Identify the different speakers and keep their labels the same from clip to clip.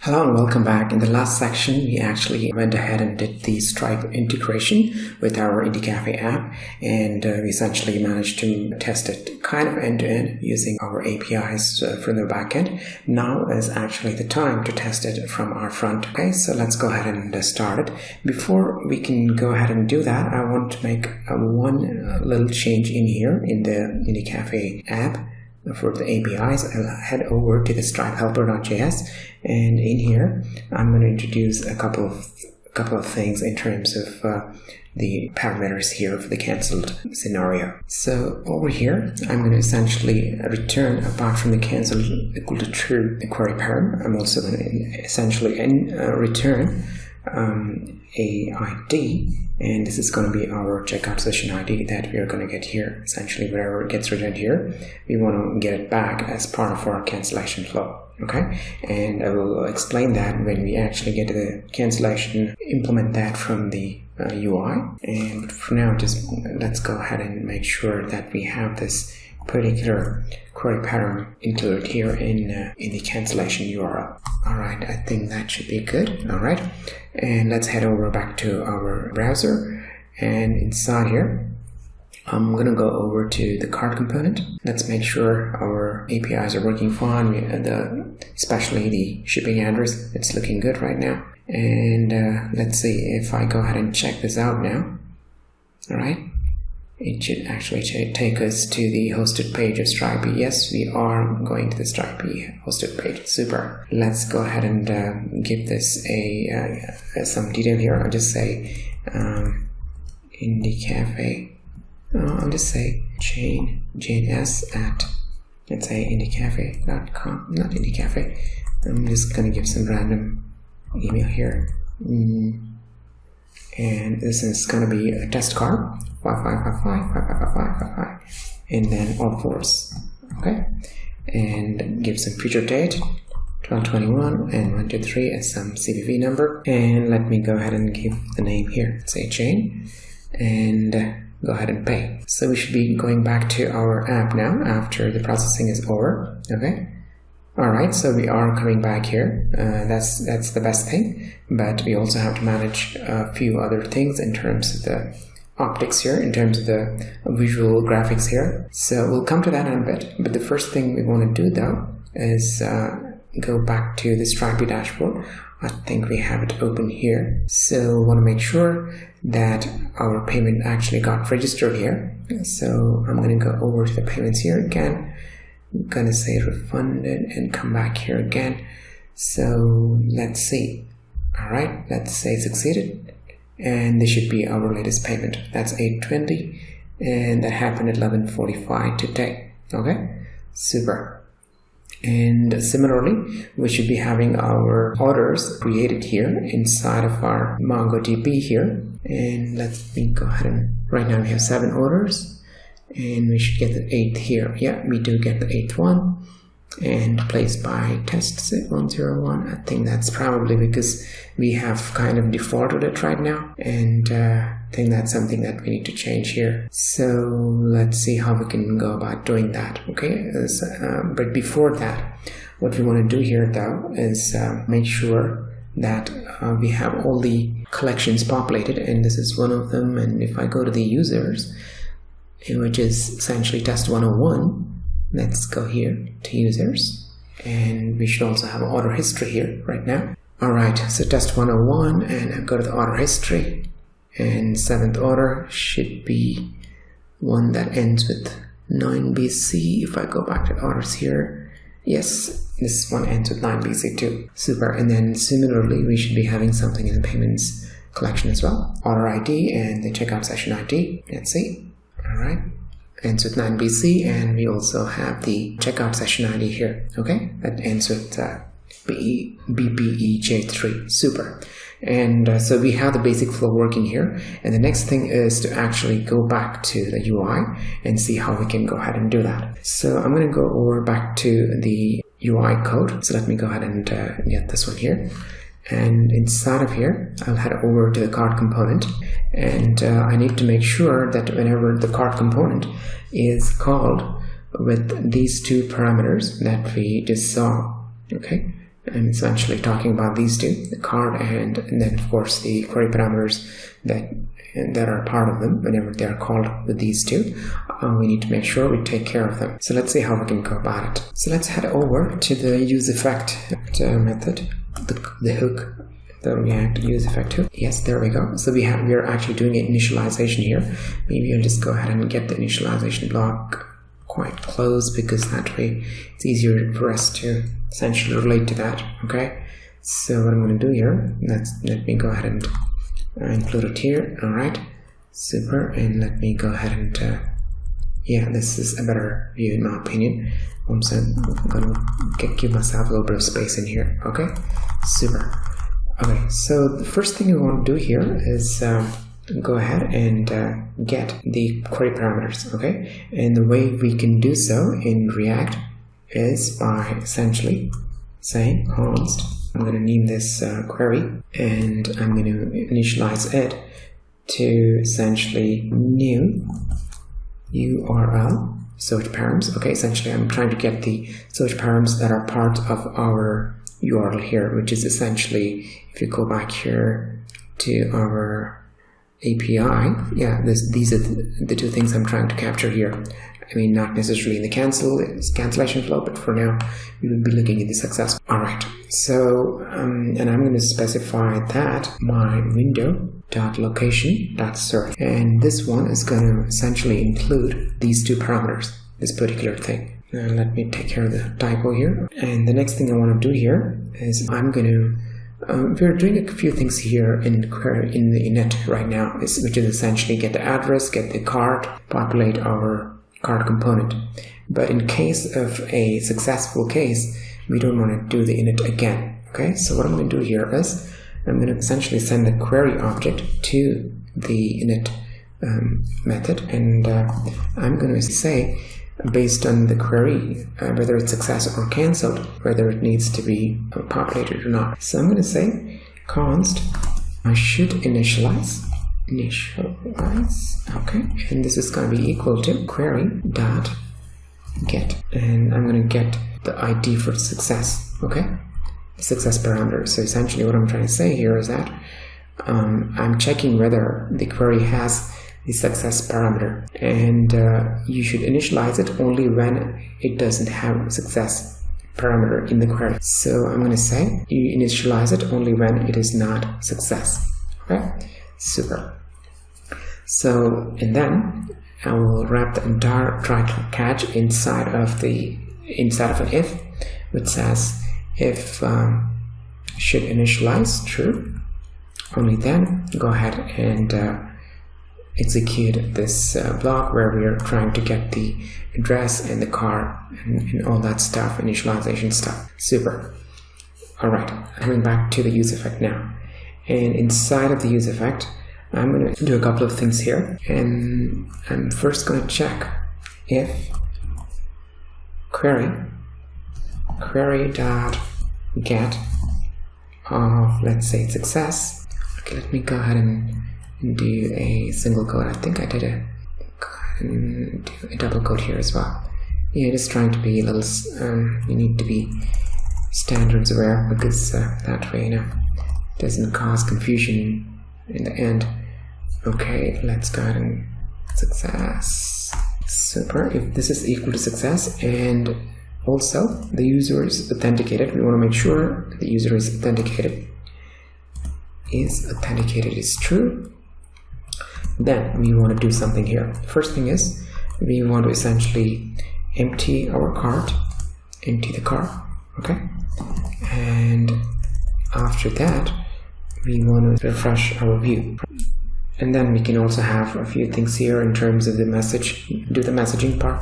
Speaker 1: Hello and welcome back. In the last section, we actually went ahead and did the Stripe integration with our IndyCafe app, and we essentially managed to test it kind of end-to-end using our APIs from the backend. Now is actually the time to test it from our front. Okay, so let's go ahead and start it. Before we can go ahead and do that, I want to make one little change in here in the IndyCafe app. For the APIs, I'll head over to the Stripe helper.js, and in here I'm going to introduce a couple of things in terms of the parameters here for the cancelled scenario. So over here I'm going to essentially return, apart from the cancelled equal to true query param, I'm also going to essentially return a ID, and this is going to be our checkout session ID that we are going to get here. Essentially, wherever it gets returned here, we want to get it back as part of our cancellation flow. Okay, and I will explain that when we actually get to the cancellation, implement that from the UI. And for now, just let's go ahead and make sure that we have this particular query pattern included here in the cancellation URL. Alright, I think that should be good. Alright, and let's head over back to our browser, and inside here I'm gonna go over to the cart component. Let's make sure our APIs are working fine, especially the shipping address. It's looking good right now. And let's see if I go ahead and check this out now. Alright, it should actually take us to the hosted page of Stripe. Yes, we are going to the Stripe hosted page. Super. Let's go ahead and give this some detail here. I'll just say IndyCafe. I'll just say JNS at, let's say, IndyCafe.com. Not IndyCafe. I'm just going to give some random email here. And this is going to be a test card 55555555, and then all fours. Okay, and give some future date 12/21 and 123 as some CVV number. And let me go ahead and give the name here, say chain, and go ahead and pay. So we should be going back to our app now after the processing is over. Okay. Alright, so we are coming back here. That's the best thing, but we also have to manage a few other things in terms of the optics here, in terms of the visual graphics here. So we'll come to that in a bit, but the first thing we want to do though is go back to the Stripe dashboard. I think we have it open here. So we want to make sure that our payment actually got registered here. So I'm going to go over to the payments here again. I'm gonna say refunded and come back here again. So let's see. Alright, let's say succeeded, and this should be our latest payment. That's 820, and that happened at 11:45 today. Okay, super. And similarly, we should be having our orders created here inside of our MongoDB here. And let me go ahead and right now we have 7 orders. And we should get the 8th here. Yeah, we do get the 8th one. And placed by test 101. I think that's probably because we have kind of defaulted it right now. And I think that's something that we need to change here. So let's see how we can go about doing that. Okay, but before that, what we want to do here though is make sure that we have all the collections populated. And this is one of them. And if I go to the users, which is essentially test 101, let's go here to users, and we should also have order history here right now. Alright, so test 101, and I go to the order history, and 7th order should be one that ends with 9BC. If I go back to orders here, yes, this one ends with 9BC too. Super. And then similarly, we should be having something in the payments collection as well. Order ID and the checkout session ID. Let's see. Alright, ends with 9BC, and we also have the checkout session ID here. Okay, that ends with BPEJ3. Super. And so we have the basic flow working here, and the next thing is to actually go back to the UI and see how we can go ahead and do that. So I'm going to go over back to the UI code. So let me go ahead and get this one here. And inside of here, I'll head over to the cart component, and I need to make sure that whenever the cart component is called with these 2 parameters that we just saw, okay, I'm essentially talking about these two, the card and then of course the query parameters that are part of them. Whenever they are called with these two, we need to make sure we take care of them. So let's see how we can go about it. So let's head over to the useEffect method, the hook, the React useEffect hook. Yes, there we go. So we are actually doing an initialization here. Maybe I'll just go ahead and get the initialization block quite close, because that way it's easier for us to essentially relate to that. Okay, so what I'm going to do here, let me go ahead and include it here. All right, super. And let me go ahead and yeah, this is a better view in my opinion. I'm going to give myself a little bit of space in here. Okay, super. Okay, so the first thing we want to do here is go ahead and get the query parameters. Okay, and the way we can do so in React is by essentially saying const. I'm going to name this query, and I'm going to initialize it to essentially new URL search params. Okay, essentially I'm trying to get the search params that are part of our URL here, which is essentially, if you go back here to our API, yeah, these are the two things I'm trying to capture here. I mean, not necessarily in the cancellation flow, but for now we will be looking at the success. All right, so and I'm going to specify that my window.location.search, and this one is going to essentially include these two parameters, this particular thing. Now let me take care of the typo here. And the next thing I want to do here is I'm going to we're doing a few things here in the init right now, which is essentially get the address, get the card, populate our card component. But in case of a successful case, we don't want to do the init again. Okay, so what I'm going to do here is I'm going to essentially send the query object to the init method, and I'm going to say, based on the query, whether it's success or cancelled, whether it needs to be populated or not. So I'm going to say const I should initialize, okay, and this is going to be equal to query dot get, and I'm going to get the ID for success. Okay, success parameter. So essentially what I'm trying to say here is that I'm checking whether the query has the success parameter, and you should initialize it only when it doesn't have a success parameter in the query. So I'm going to say you initialize it only when it is not success. Okay, super. So, and then I will wrap the entire try catch inside of an if, which says if should initialize true, only then go ahead and execute this block where we are trying to get the address and the car and all that stuff, initialization stuff. Super. Alright, coming back to the useEffect now. And inside of the useEffect, I'm going to do a couple of things here. And I'm first going to check if query.get of, let's say, success. Okay, let me go ahead and do a single quote. I think I did a double quote here as well. Yeah, just trying to be a little, you need to be standards aware, because that way, it doesn't cause confusion in the end. Okay, let's go ahead and success. Super. If this is equal to success and also the user is authenticated, we want to make sure the user is authenticated. Is true. Then we want to do something here. First thing is we want to essentially empty our cart, empty the cart. Okay, and after that we want to refresh our view, and then we can also have a few things here in terms of the message, do the messaging part.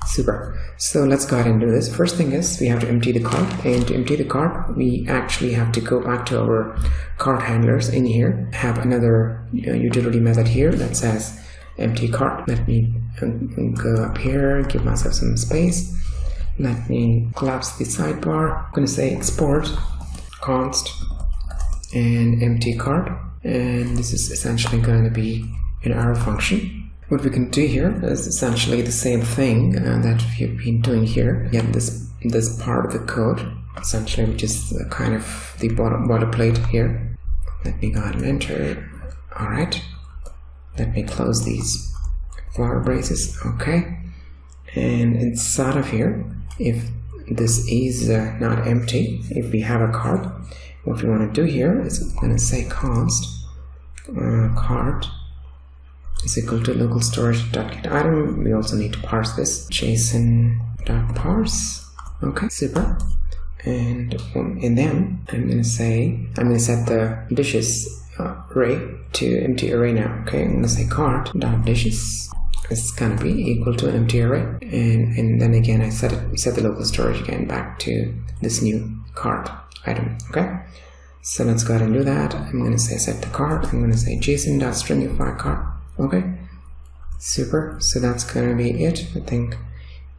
Speaker 1: Super. So let's go ahead and do this. First thing is we have to empty the cart, and to empty the cart we actually have to go back to our cart handlers in here, have another utility method here that says empty cart. Let me go up here, give myself some space. Let me collapse the sidebar. I'm going to say export const and empty cart, and this is essentially going to be an arrow function. What we can do here is essentially the same thing that we've been doing here. Get this part of the code essentially, which is kind of the boilerplate here. Let me go ahead and enter. Alright, let me close these flower braces. Okay, and inside of here, if this is not empty, if we have a card, what we want to do here is going to say const card is equal to local storage.getItem. We also need to parse this json.parse. Okay, super. And then I'm going to set the dishes array to empty array now. Okay, I'm going to say card.dishes is going to be equal to an empty array, and then again I set the local storage again back to this new card item. Okay, so let's go ahead and do that. I'm going to say set the card. I'm going to say json.stringify card. Okay, super. So that's going to be it. I think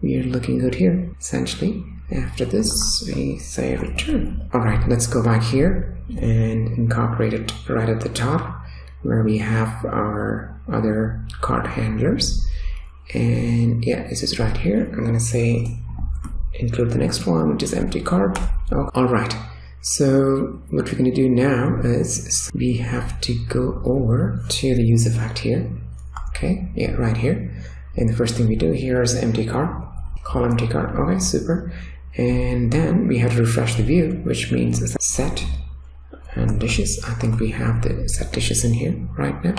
Speaker 1: we're looking good here. Essentially, after this we say return. Alright, let's go back here and incorporate it right at the top where we have our other card handlers. And yeah, this is right here. I'm going to say include the next one, which is empty card. Oh, alright, so what we're going to do now is we have to go over to the use effect here. Okay, yeah, right here. And the first thing we do here is empty card. Call empty card. Okay, super. And then we have to refresh the view, which means set and dishes. I think we have the set dishes in here right now.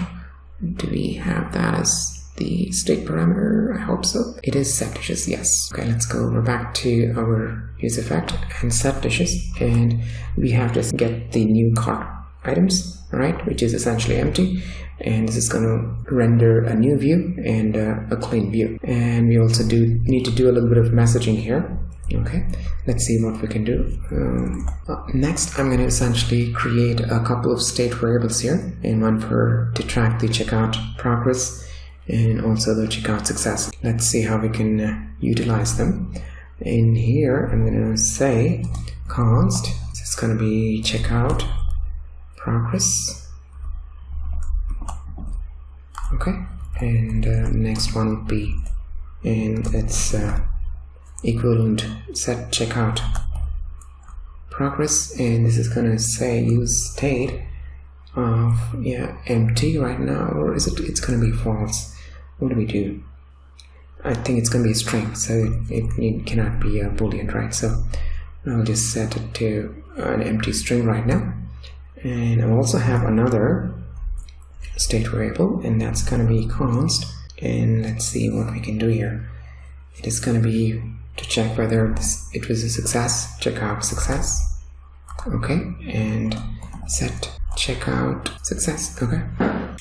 Speaker 1: Do we have that as the state parameter? I hope so. It is set dishes, yes. Okay, let's go over back to our use effect and set dishes, and we have to get the new card items, right, which is essentially empty, and this is going to render a new view and a clean view. And we also need to do a little bit of messaging here. Okay, let's see what we can do. Next, I'm going to essentially create a couple of state variables here, and one to track the checkout progress and also the checkout success. Let's see how we can utilize them. In here, I'm going to say const. This is going to be checkout progress. Okay, and next one would be, and it's equivalent set checkout progress, and this is going to say use state of empty right now, or is it's going to be false? What do we do? I think it's going to be a string, so it cannot be a boolean, right? So I'll just set it to an empty string right now. And I also have another state variable, and that's going to be const, and let's see what we can do here. It is going to be to check whether it was a success, checkout success. Okay, and set checkout success. Okay,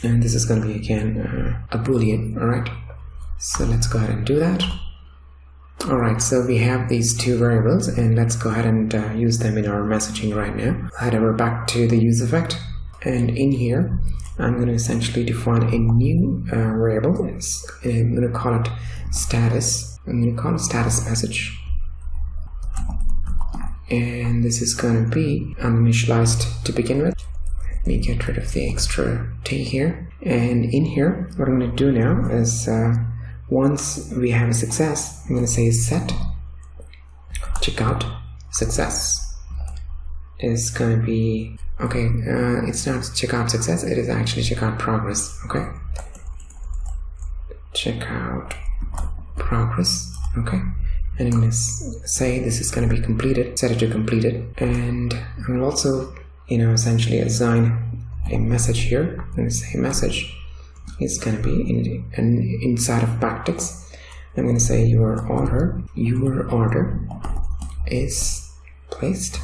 Speaker 1: and this is going to be again a boolean. Alright, so let's go ahead and do that. Alright, so we have these two variables, and let's go ahead and use them in our messaging right now. Head over back to the use effect, and in here I'm going to essentially define a new variable. I'm going to call it status. I'm going to call it status message, and this is going to be uninitialized to begin with. Let me get rid of the extra t here, and in here what I'm going to do now is once we have a success, I'm going to say set checkout success is going to be, okay, it's not checkout success, it is actually checkout progress. Okay, checkout progress. Okay, and I'm going to say this is going to be completed, set it to completed, and I will also essentially assign a message here. I'm going to say message is going to be inside of backticks. I'm going to say your order is placed.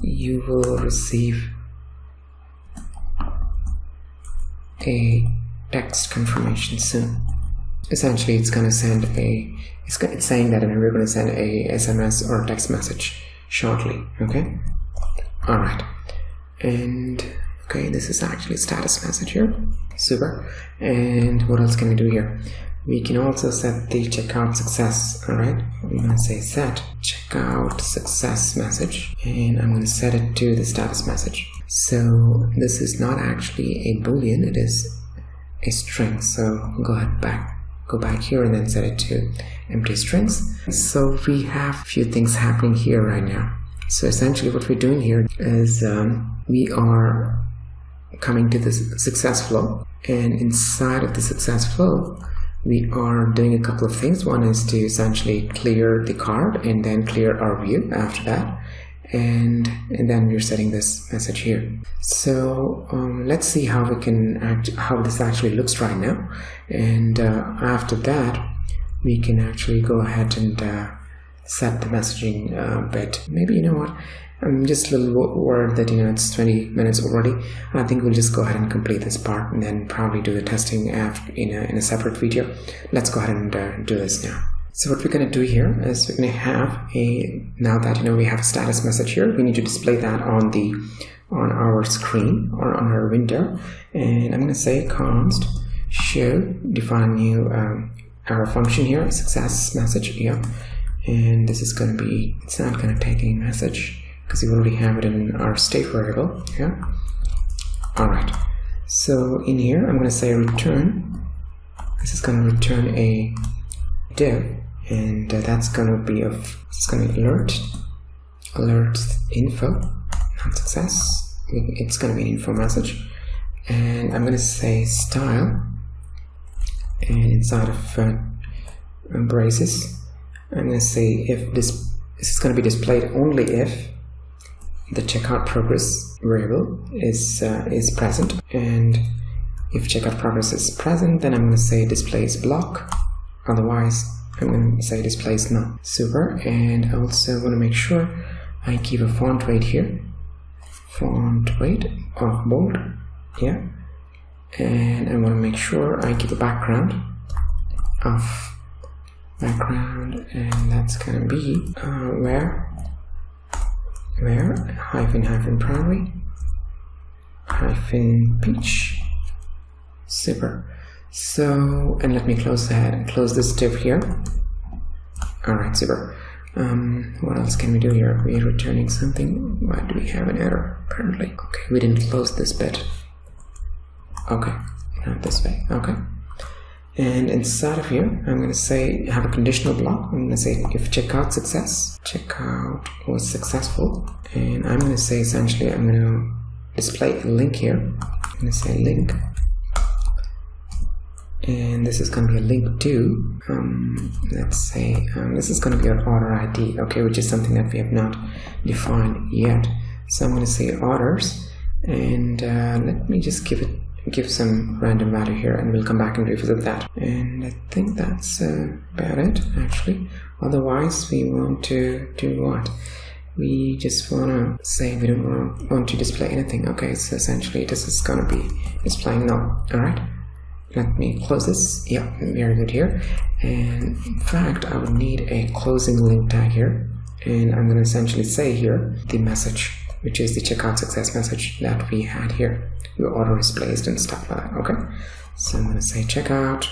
Speaker 1: You will receive a text confirmation soon. Essentially, it's going to send it's saying that we're going to send a SMS or a text message shortly. Okay, all right, and okay, this is actually a status message here. Super. And what else can we do here? We can also set the checkout success. All right, I'm going to say set checkout success message, and I'm going to set it to the status message. So this is not actually a boolean, it is a string. So go ahead, go back here and then set it to empty strings. So we have a few things happening here right now. So essentially what we're doing here is we are coming to this success flow, and inside of the success flow we are doing a couple of things. One is to essentially clear the card and then clear our view after that, and then we're setting this message here. So let's see how we can how this actually looks right now, and after that we can actually go ahead and set the messaging bit. Maybe, you know what, I'm just a little worried that, you know, it's 20 minutes already. I think we'll just go ahead and complete this part and then probably do the testing after in a separate video. Let's go ahead and do this now. So what we're going to do here is we're going to have now that, you know, we have a status message here, we need to display that on our screen or on our window. And I'm going to say const show, define a new our function here, success message here. And this is going to be, it's not going to take any message because we already have it in our state variable here. Alright, so in here I'm going to say return. This is going to return a div, and that's going to be it's going to alert info, not success. It's going to be an info message, and I'm going to say style, and inside of braces I'm going to say if this is going to be displayed only if the checkout progress variable is present, and if checkout progress is present, then I'm going to say displays block. Otherwise, I'm going to say displays none. Super. And I also want to make sure I give a font weight here. Font weight of bold. Yeah. And I want to make sure I give a background of background, and that's going to be where hyphen primary hyphen peach. Super. So, and let me close this div here. Alright, super. What else can we do here? We're returning something. Why do we have an error apparently? Okay, we didn't close this bit. Okay, not this way. Okay. And inside of here, I'm going to say have a conditional block. I'm going to say if checkout was successful, and I'm going to say essentially I'm going to display a link here. I'm going to say link, and this is going to be a link to let's say this is going to be our order ID, okay, which is something that we have not defined yet. So I'm going to say orders, and let me just give some random value here, and we'll come back and revisit that. And I think that's about it actually. Otherwise we want to do what? We just want to say we don't want to display anything. Okay, so essentially this is going to be displaying null. Alright, let me close this. Yeah, very good here. And in fact I would need a closing link tag here, and I'm going to essentially say here the message, which is the checkout success message that we had here. Your order is placed and stuff like that. Okay, so I'm going to say checkout.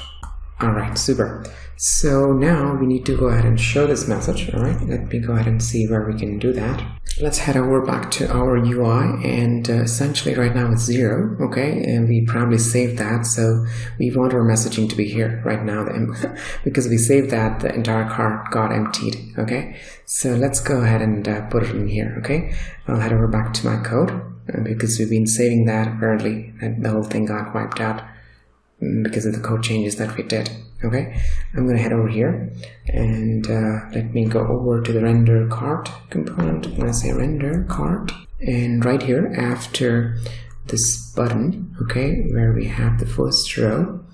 Speaker 1: Alright, super. So now we need to go ahead and show this message. Alright, let me go ahead and see where we can do that. Let's head over back to our UI, and essentially right now it's 0. Okay, and we probably saved that, so we want our messaging to be here right now because we saved that, the entire card got emptied. Okay, so let's go ahead and put it in here. Okay, I'll head over back to my code because we've been saving that. Apparently the whole thing got wiped out because of the code changes that we did. Okay, I'm going to head over here, and let me go over to the render cart component. I'm going to say render cart, and right here after this button, okay, where we have the first row,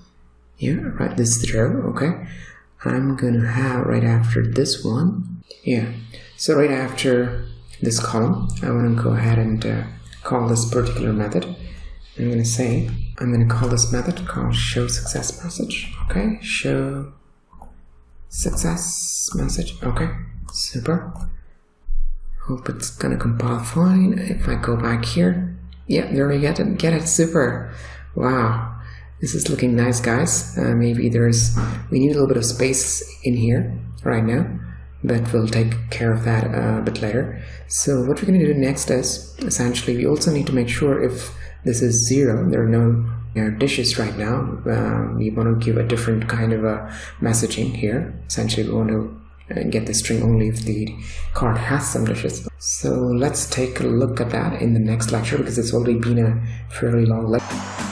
Speaker 1: yeah, right, this is the row. Okay, I'm going to have right after this one, yeah, so right after this column I want to go ahead and call this particular method. I'm going to say, I'm going to call this method called show success message. Okay, show success message. Okay, super. Hope it's going to compile fine. If I go back here, yeah, there we get it, super. Wow, this is looking nice, guys. Maybe we need a little bit of space in here right now, but we'll take care of that a bit later. So what we're going to do next is, essentially, we also need to make sure if this is 0, there are no our dishes right now. We want to give a different kind of a messaging here. Essentially, we want to get the string only if the card has some dishes. So let's take a look at that in the next lecture, because it's already been a fairly long lecture.